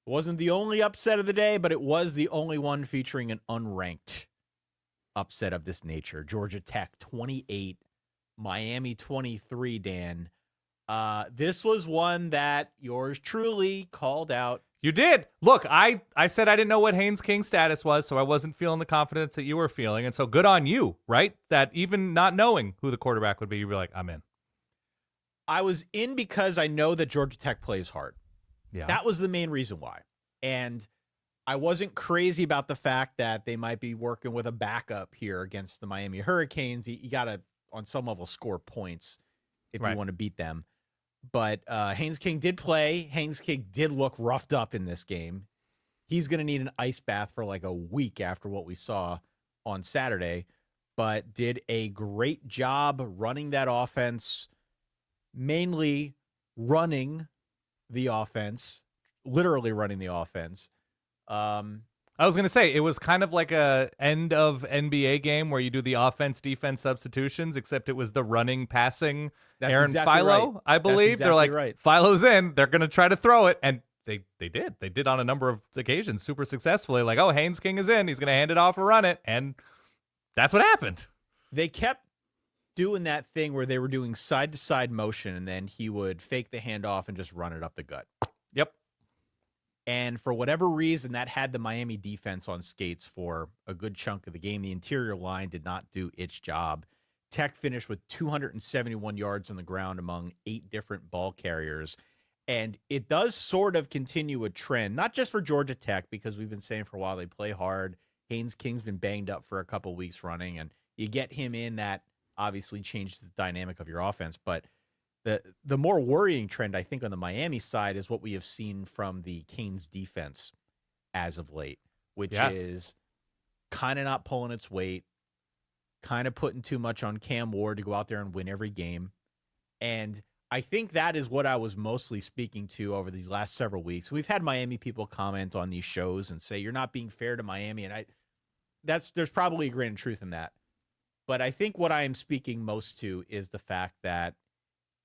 It wasn't the only upset of the day, but it was the only one featuring an unranked upset of this nature. Georgia Tech 28, Miami 23, Dan. This was one that yours truly called out. You did. Look, I said I didn't know what Haynes King's status was, so I wasn't feeling the confidence that you were feeling. And so good on you, right? That even not knowing who the quarterback would be, you'd be like, I'm in. I was in because I know that Georgia Tech plays hard. Yeah. That was the main reason why. And I wasn't crazy about the fact that they might be working with a backup here against the Miami Hurricanes. You got to, on some level, score points if you want to beat them. But Haynes King did play. Haynes King did look roughed up in this game. He's going to need an ice bath for like a week after what we saw on Saturday, but did a great job running that offense, mainly running the offense, literally running the offense. I was going to say, it was kind of like a end of NBA game where you do the offense-defense substitutions, except it was the running, passing. That's Aaron exactly Philo, right. I believe. That's exactly They're like, right. Philo's in. They're going to try to throw it. And they did. They did on a number of occasions super successfully. Like, oh, Haynes King is in. He's going to hand it off or run it. And that's what happened. They kept doing that thing where they were doing side-to-side motion, and then he would fake the handoff and just run it up the gut. Yep. And for whatever reason, that had the Miami defense on skates for a good chunk of the game. The interior line did not do its job. Tech finished with 271 yards on the ground among 8 different ball carriers. And it does sort of continue a trend, not just for Georgia Tech, because we've been saying for a while they play hard. Haynes King's been banged up for a couple weeks running, and you get him in, that obviously changes the dynamic of your offense. But the more worrying trend, I think, on the Miami side is what we have seen from the Canes defense as of late, which is kind of not pulling its weight, kind of putting too much on Cam Ward to go out there and win every game. And I think that is what I was mostly speaking to over these last several weeks. We've had Miami people comment on these shows and say, you're not being fair to Miami. And there's probably a grain of truth in that. But I think what I am speaking most to is the fact that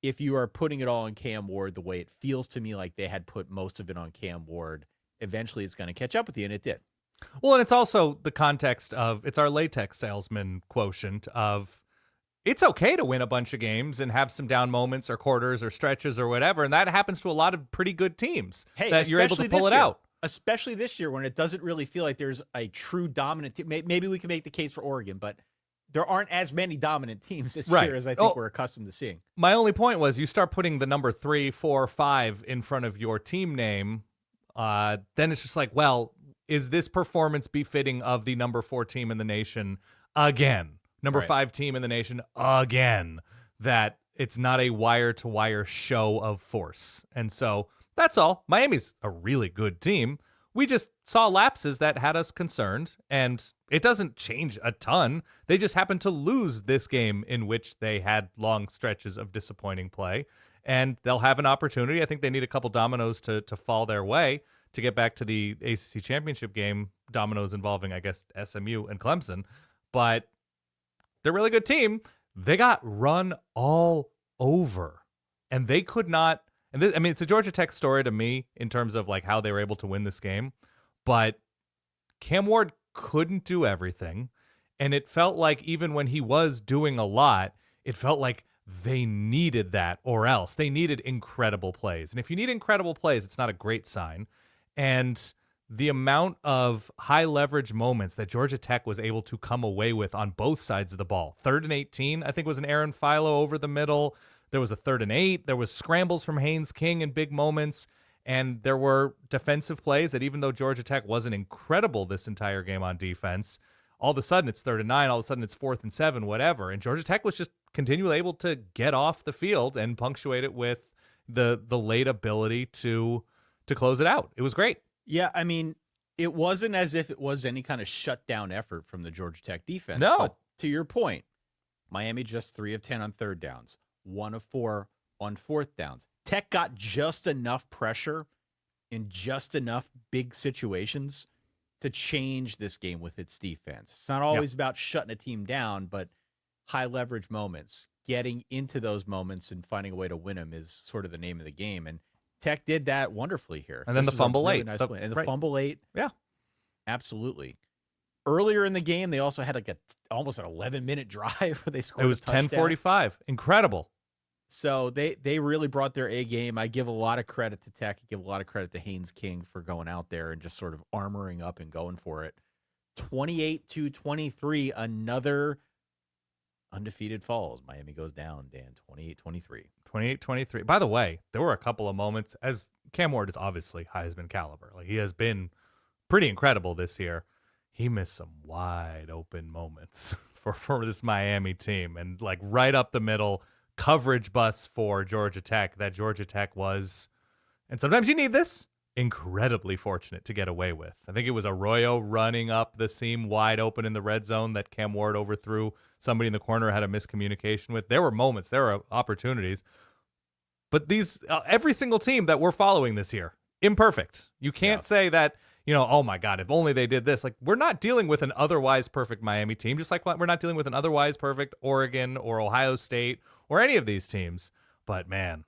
if you are putting it all on Cam Ward the way it feels to me like they had put most of it on Cam Ward, eventually it's going to catch up with you, and it did. Well, and it's also the context of, it's our latex salesman quotient of, it's okay to win a bunch of games and have some down moments or quarters or stretches or whatever, and that happens to a lot of pretty good teams that you're able to pull it out. Especially this year when it doesn't really feel like there's a true dominant team. Maybe we can make the case for Oregon, but there aren't as many dominant teams this year as I think we're accustomed to seeing. My only point was, you start putting the number 3, 4, 5 in front of your team name, then it's just like, well, is this performance befitting of the number 4 team in the nation again? Number 5 team in the nation again? That it's not a wire-to-wire show of force. And so that's all. Miami's a really good team. We just saw lapses that had us concerned, and it doesn't change a ton. They just happened to lose this game in which they had long stretches of disappointing play, and they'll have an opportunity. I think they need a couple dominoes to fall their way to get back to the ACC championship game, dominoes involving, I guess, SMU and Clemson. But they're a really good team. They got run all over, and they could not. And this, I mean, it's a Georgia Tech story to me in terms of like how they were able to win this game, but Cam Ward couldn't do everything. And it felt like even when he was doing a lot, it felt like they needed that, or else they needed incredible plays. And if you need incredible plays, it's not a great sign. And the amount of high leverage moments that Georgia Tech was able to come away with on both sides of the ball. 3rd and 18, I think, was an Aaron Philo over the middle. There was a 3rd and 8. There was scrambles from Haynes King in big moments. And there were defensive plays that, even though Georgia Tech wasn't incredible this entire game on defense, all of a sudden it's 3rd and 9. All of a sudden it's 4th and 7, whatever. And Georgia Tech was just continually able to get off the field and punctuate it with the late ability to close it out. It was great. Yeah, I mean, it wasn't as if it was any kind of shutdown effort from the Georgia Tech defense. No. But to your point, Miami just 3 of 10 on 3rd downs. 1 of 4 on 4th downs. Tech got just enough pressure in just enough big situations to change this game with its defense. It's not always about shutting a team down, but high leverage moments, getting into those moments and finding a way to win them is sort of the name of the game. And Tech did that wonderfully here. And then This the is a fumble really late. nice The- win. And the right. fumble late. Yeah. Absolutely. Earlier in the game, they also had like almost an 11-minute drive where they scored It was a touchdown. 10:45. Incredible. So they really brought their A game. I give a lot of credit to Tech. I give a lot of credit to Haynes King for going out there and just sort of armoring up and going for it. 28-23, another undefeated falls. Miami goes down, Dan, 28-23. 28-23. By the way, there were a couple of moments, as Cam Ward is obviously Heisman caliber. Like, he has been pretty incredible this year. He missed some wide open moments for this Miami team, and like right up the middle, coverage bus for Georgia Tech. That Georgia Tech was, and sometimes you need this, incredibly fortunate to get away with. I think it was Arroyo running up the seam wide open in the red zone that Cam Ward overthrew. Somebody in the corner had a miscommunication with. There were moments, there were opportunities. But these, every single team that we're following this year, imperfect. You can't say that, oh my God, if only they did this. Like, we're not dealing with an otherwise perfect Miami team, just like we're not dealing with an otherwise perfect Oregon or Ohio State or any of these teams. But man,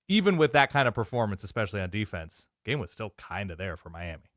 even with that kind of performance, especially on defense, game was still kind of there for Miami.